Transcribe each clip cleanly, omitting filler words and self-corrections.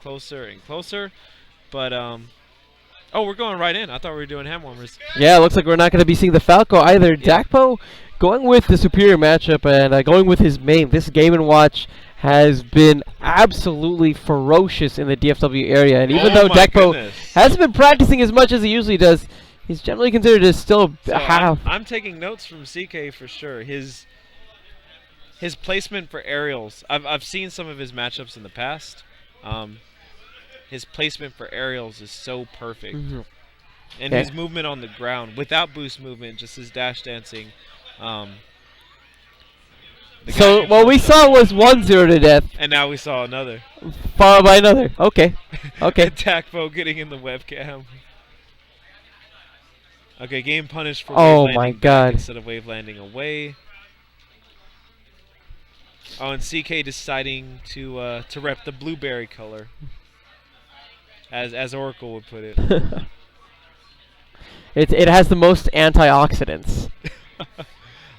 closer and closer. But oh, we're going right in. I thought we were doing hand warmers. Yeah, it looks like we're not going to be seeing the Falco either. Yeah. Dakpo going with the superior matchup and going with his main. This Game & Watch has been absolutely ferocious in the DFW area. And even though Dakpo hasn't been practicing as much as he usually does, he's generally considered to still have... I'm taking notes from CK for sure. His placement for aerials. I've seen some of his matchups in the past. His placement for aerials is so perfect. And his movement on the ground, without boost movement, just his dash dancing. So what we saw was 1-0 to death. And now we saw another. Followed by another. Okay. Okay. Dakpo getting in the webcam. Okay, game punished for wave landing back instead of wave landing away. Oh, and CK deciding to rep the blueberry color. As Oracle would put it. It has the most antioxidants.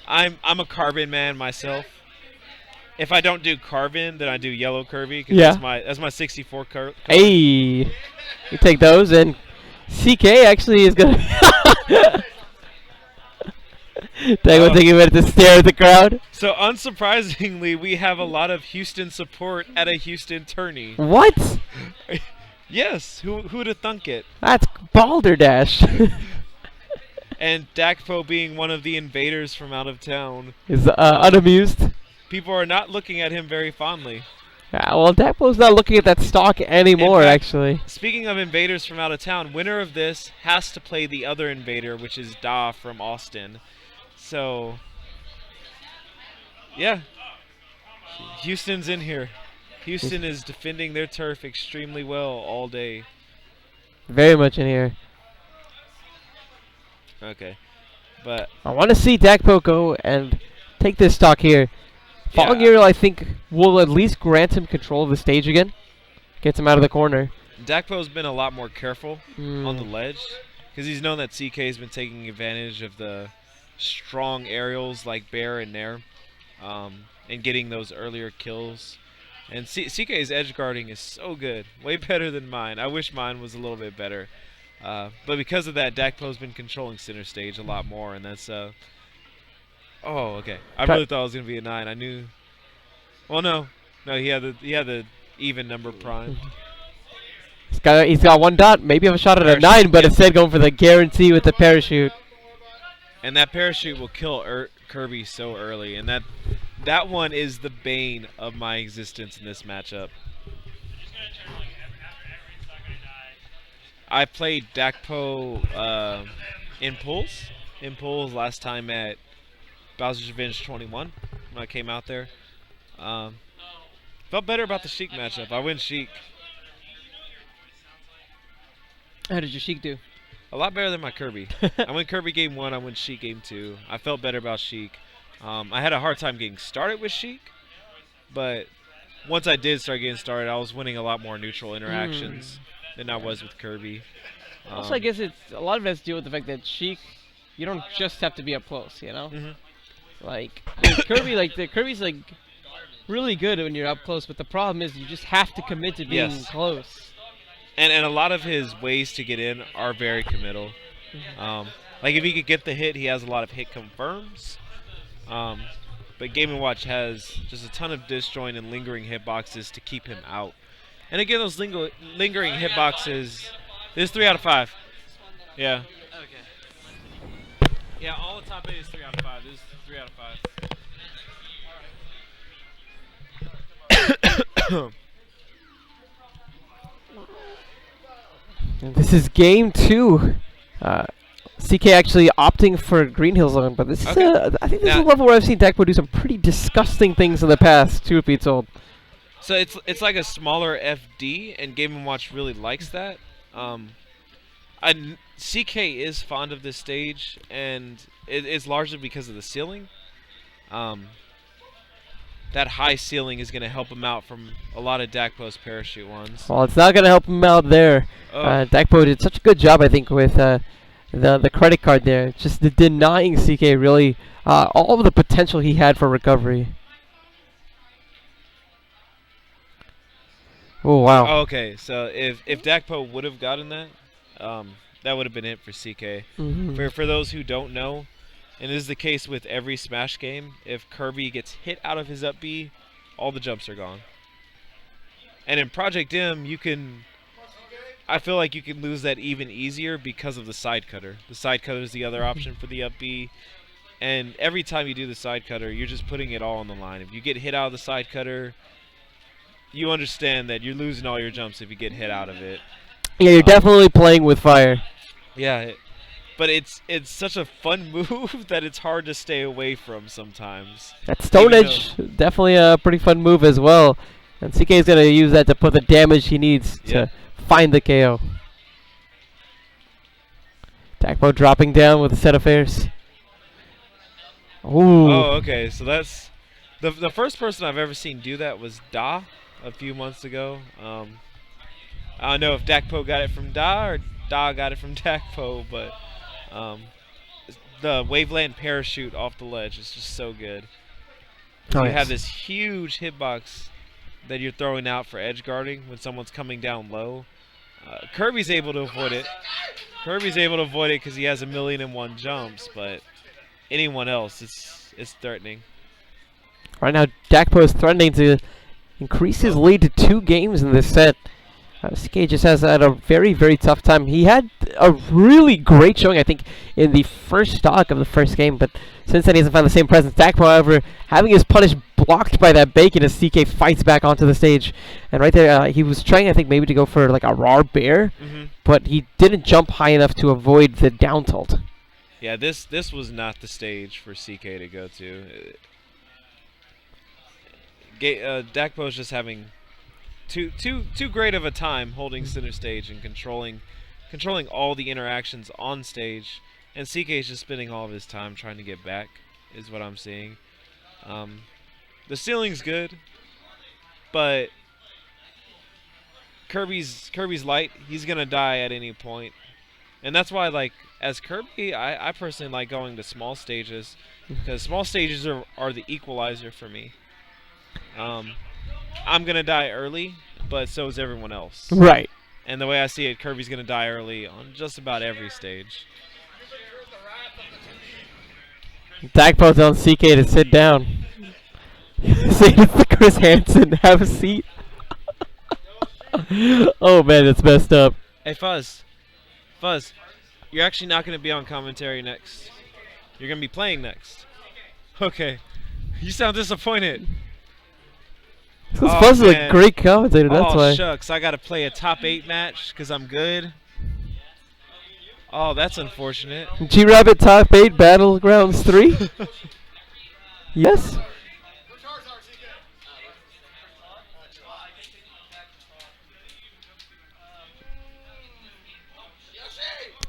I'm a carbon man myself. If I don't do carbon, then I do yellow Kirby. Cause that's my 64 Kirby. Hey, you take those, and CK actually is gonna. Dakpo taking a minute to stare at the crowd. So unsurprisingly, we have a lot of Houston support at a Houston tourney. What? Yes, who'd have thunk it? That's Balderdash. And Dakpo being one of the invaders from out of town is unamused. People are not looking at him very fondly. Yeah, well, Dakpo's not looking at that stock anymore, actually. Speaking of invaders from out of town, winner of this has to play the other invader, which is Da from Austin. So, yeah, Houston's in here. Houston is defending their turf extremely well all day. Very much in here. Okay, but I want to see Dakpo go and take this stock here. Falling Aerial, I think, will at least grant him control of the stage again. Gets him out of the corner. Dakpo's been a lot more careful on the ledge because he's known that CK has been taking advantage of the strong aerials like Bear and Nair and getting those earlier kills. And CK's edge guarding is so good, way better than mine. I wish mine was a little bit better. But because of that, Dakpo's been controlling center stage a lot more, and that's oh, okay. I really thought it was gonna be a 9. I knew. Well, no, he had the even number primed. He's got one dot. Maybe have a shot at a 9, but instead going for the guarantee with the parachute. And that parachute will kill Kirby so early, and that one is the bane of my existence in this matchup. I played Dakpo in pools last time at Bowser's Revenge 21 when I came out there. Felt better about the Sheik matchup. I win Sheik. How did your Sheik do? A lot better than my Kirby. I win Kirby game 1, I win Sheik game 2. I felt better about Sheik. I had a hard time getting started with Sheik, but once I did start getting started, I was winning a lot more neutral interactions than I was with Kirby. Also, I guess it's a lot of it has to do with the fact that Sheik, you don't just have to be up close, you know? Like, Kirby's like really good when you're up close, but the problem is you just have to commit to being close. And a lot of his ways to get in are very committal. Like if he could get the hit, he has a lot of hit confirms. But Game & Watch has just a ton of disjoint and lingering hitboxes to keep him out. And again, those lingering hitboxes, this is 3 out of 5. Yeah. Okay. Yeah, all the top 8 is 3 out of 5. This is 3 out of 5. And this is game 2. CK actually opting for Green Hill Zone, but this is I think this is a level where I've seen Dakpo do some pretty disgusting things in the past, truth be told. So it's like a smaller FD, and Game & Watch really likes that. CK is fond of this stage, and it's largely because of the ceiling. That high ceiling is going to help him out from a lot of Dakpo's parachute ones. Well, it's not going to help him out there. Dakpo did such a good job, I think, with the credit card there. Just denying CK really all of the potential he had for recovery. Oh, wow. Oh, okay, so if Dakpo would have gotten that, that would have been it for CK. Mm-hmm. For those who don't know, and this is the case with every Smash game, if Kirby gets hit out of his up B, all the jumps are gone. And in Project M, I feel like you can lose that even easier because of the side cutter. The side cutter is the other option for the up B. And every time you do the side cutter, you're just putting it all on the line. If you get hit out of the side cutter, you understand that you're losing all your jumps if you get hit out of it. Yeah, you're definitely playing with fire. Yeah, but it's such a fun move that it's hard to stay away from sometimes. That Stone Edge, definitely a pretty fun move as well. And CK is going to use that to put the damage he needs to find the KO. Dakpo dropping down with a set of airs. Ooh. Oh, okay. So that's the first person I've ever seen do that was Da a few months ago. I don't know if Dakpo got it from Da or Da got it from Dakpo, but the Waveland parachute off the ledge is just so good. Oh, you yes. have this huge hitbox that you're throwing out for edge guarding when someone's coming down low. Kirby's able to avoid it. Kirby's able to avoid it because he has 1,000,001 jumps, but anyone else, it's threatening. Right now, Dakpo is threatening to increase his lead to 2 games in this set. CK just has had a very, very tough time. He had a really great showing, I think, in the first stock of the first game, but since then he hasn't found the same presence. Dakpo, however, having his punish blocked by that bacon as CK fights back onto the stage. And right there, he was trying, I think, maybe to go for like a raw bear, but he didn't jump high enough to avoid the down tilt. Yeah, this was not the stage for CK to go to. Dakpo's just having too great of a time holding center stage and controlling all the interactions on stage, and CK is just spending all of his time trying to get back, is what I'm seeing. The ceiling's good, but Kirby's light. He's gonna die at any point, and that's why, like, as Kirby, I personally like going to small stages because small stages are the equalizer for me. I'm gonna die early, but so is everyone else. Right. And the way I see it, Kirby's gonna die early on just about every stage. Dakpo telling CK to sit down. Say to Chris Hansen, have a seat. Oh man, that's messed up. Hey Fuzz, you're actually not gonna be on commentary next. You're gonna be playing next. Okay, you sound disappointed. Fuzz is a great commentator, that's why. Oh, shucks. I got to play a top 8 match because I'm good. Oh, that's unfortunate. G-Rabbit top 8 Battlegrounds 3? Yes?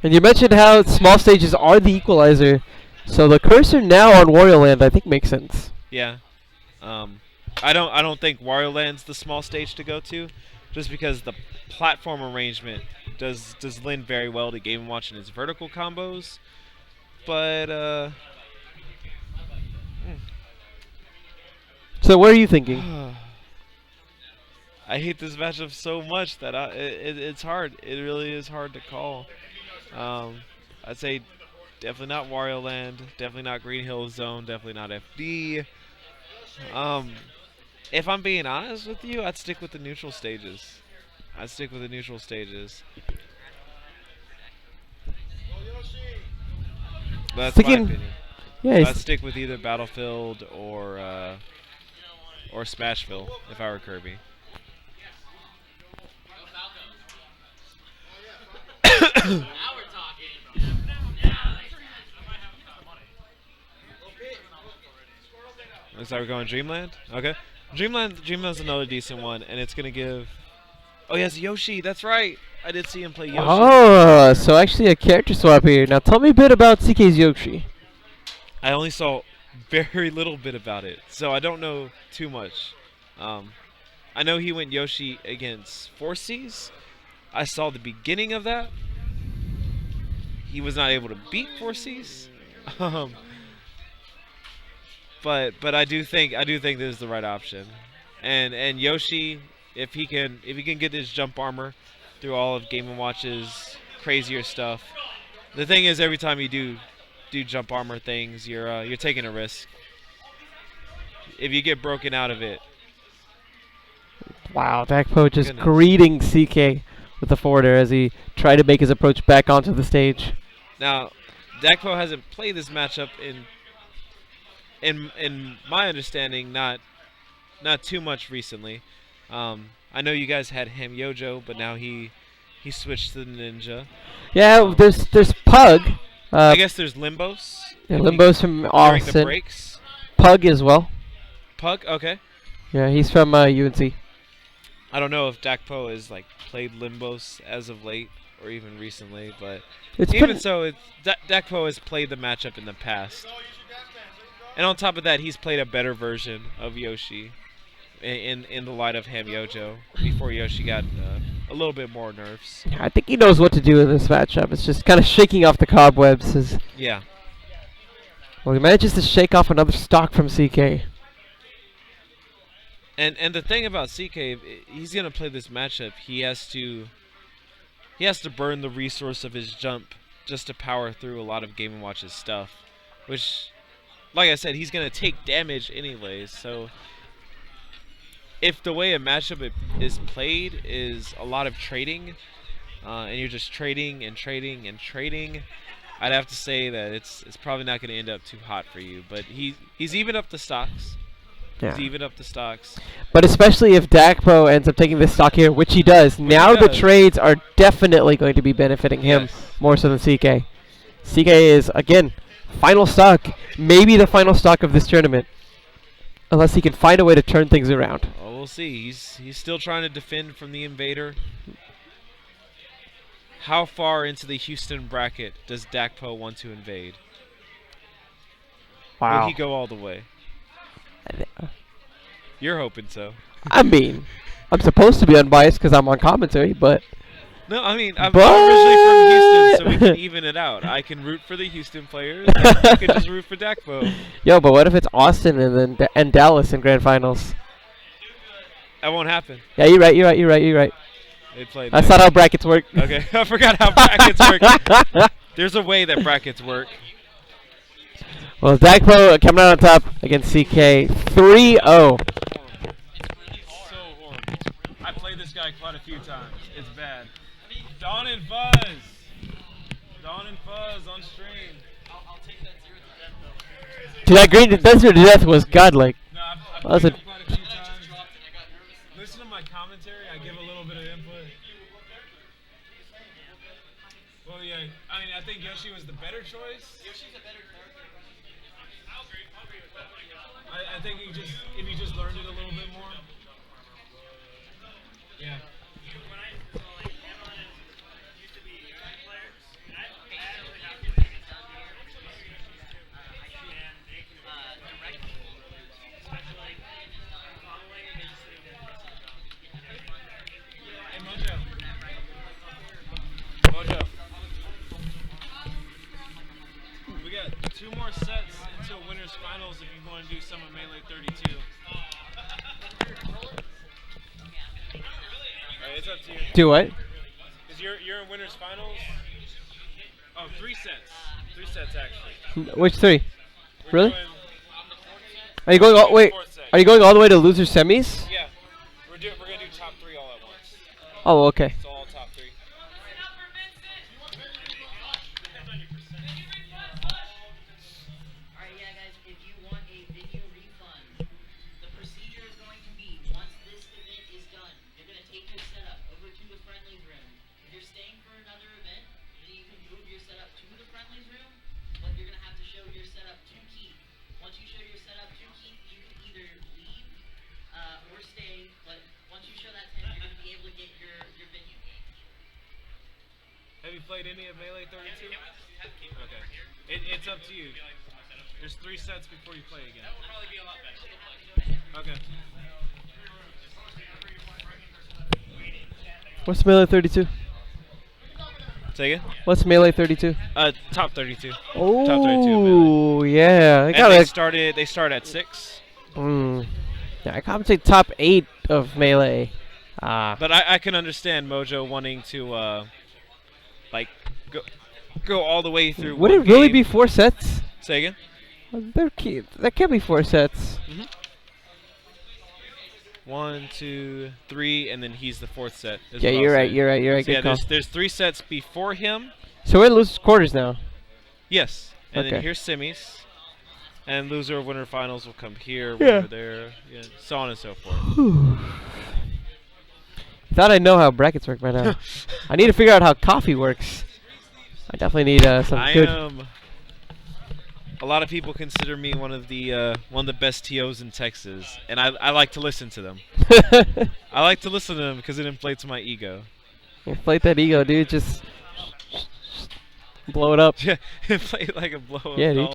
And you mentioned how small stages are the equalizer. So the cursor now on Wario Land, I think, makes sense. Yeah. I don't think Wario Land's the small stage to go to, just because the platform arrangement does lend very well to Game & Watch and its vertical combos. But So what are you thinking? I hate this matchup so much that it's hard. It really is hard to call. I'd say definitely not Wario Land, definitely not Green Hill Zone, definitely not FD. If I'm being honest with you, I'd stick with the neutral stages. That's my opinion. Yeah, I'd stick with either Battlefield or Smashville if I were Kirby. Looks like we're going Dreamland. Okay. Dreamland's another decent one, and it's gonna give. Oh, he has Yoshi. That's right. I did see him play Yoshi. Oh, so actually a character swap here. Now tell me a bit about CK's Yoshi. I only saw very little bit about it, so I don't know too much. I know he went Yoshi against Forces. I saw the beginning of that. He was not able to beat Forces. But I do think this is the right option, and Yoshi if he can get his jump armor through all of Game & Watch's crazier stuff. The thing is, every time you do jump armor things, you're taking a risk. If you get broken out of it. Wow, Dakpo just greeting CK with the forwarder as he tried to make his approach back onto the stage. Now, Dakpo hasn't played this matchup in my understanding, not too much recently. I know you guys had Ham Yojo, but now he switched to the Ninja. Yeah, there's Pug. I guess there's Limbos. Yeah, Limbos from Austin. During the breaks. Pug as well. Pug, okay. Yeah, he's from UNC. I don't know if Dakpo has like played Limbos as of late or even recently, but even so, Dakpo has played the matchup in the past. And on top of that, he's played a better version of Yoshi in the light of Ham Yojo before Yoshi got a little bit more nerfs. I think he knows what to do in this matchup. It's just kind of shaking off the cobwebs. Yeah. Well, he manages to shake off another stock from CK. And the thing about CK, if he's gonna play this matchup, he has to burn the resource of his jump just to power through a lot of Game & Watch's stuff, which, like I said, he's gonna take damage anyways. So if the way a matchup is played is a lot of trading, and you're just trading and trading and trading, I'd have to say that it's probably not gonna end up too hot for you. But he's even up the stocks. Yeah. He's even up the stocks. But especially if Dakpo ends up taking this stock here, which he does, now the trades are definitely going to be benefiting him more so than CK. CK is, again, final stock, maybe the final stock of this tournament, unless he can find a way to turn things around. Well, we'll see. He's still trying to defend from the invader. How far into the Houston bracket does Dakpo want to invade? Wow. Will he go all the way? You're hoping so. I mean, I'm supposed to be unbiased because I'm on commentary, but... No, I mean, I'm originally from Houston, so we can even it out. I can root for the Houston players, and you can just root for Dakpo. Yo, but what if it's Austin and Dallas in grand finals? That won't happen. Yeah, you're right. They played. That's not how brackets work. Okay, I forgot how brackets work. There's a way that brackets work. Well, Dakpo coming out on top against CK 3-0. So horrible. I played this guy quite a few times. It's bad. Dawn and Fuzz. Dawn and Fuzz on stream. I'll take that 0 to death though. Dude, that green Desert to Death was godlike. No, I've played him quite a few times. Listen to my commentary. I give a little bit of input. Well, yeah. I mean, I think Yoshi was the better choice. Yoshi's a better character. I'll agree with that. I think if he just learned it a little bit more. Yeah. Mojo. We got 2 more sets until winners finals if you want to do some of Melee 32. Alright, it's up to you. Do what? Because you're in winners finals. Oh, 3 sets. 3 sets actually. Which 3? We're Really? doing, Are you going all wait? Are you going all the way to loser semis? yeah. We're gonna do top 3 all at once. Oh, okay. It's all top 3. Alright, yeah, guys, if you want a video refund, the procedure is going to be, once this event is done, you're going to take your setup over to the friendlies room. If you're staying for another event, then you can move your setup to the friendlies room, but you're going to have to show your setup to Keith. Once you show your setup to Keith, you can either leave or stay, but once you show that to him, you're going to be able to get your venue. Have you played any of Melee 32? Okay. It's up to you. There's 3 sets before you play again. That will probably be a lot better. Okay. What's Melee 32? Say again? What's Melee 32? Top 32. Oh, Top 32 Melee. Yeah. They start at 6. Yeah, I commentate top 8 of Melee. Ah. But I can understand Mojo wanting to like go all the way through. Would one it really game. be 4 sets? Say again? That can't be 4 sets. 1, 2, 3, and then he's the 4th set. Yeah, you're right. You're right. So Good call. there's 3 sets before him. So we're losing quarters now. Yes, and Okay. then here's semis, and loser of winner finals will come here, Yeah. winner there, so on and so forth. Thought I know how brackets work by now. I need to figure out how coffee works. I definitely need some good. A lot of people consider me one of the best TOs in Texas, and I like to listen to them. I like to listen to them because it inflates my ego. Inflate that ego, dude. Just blow it up. Yeah, inflate like a blow up Yeah, dude. doll.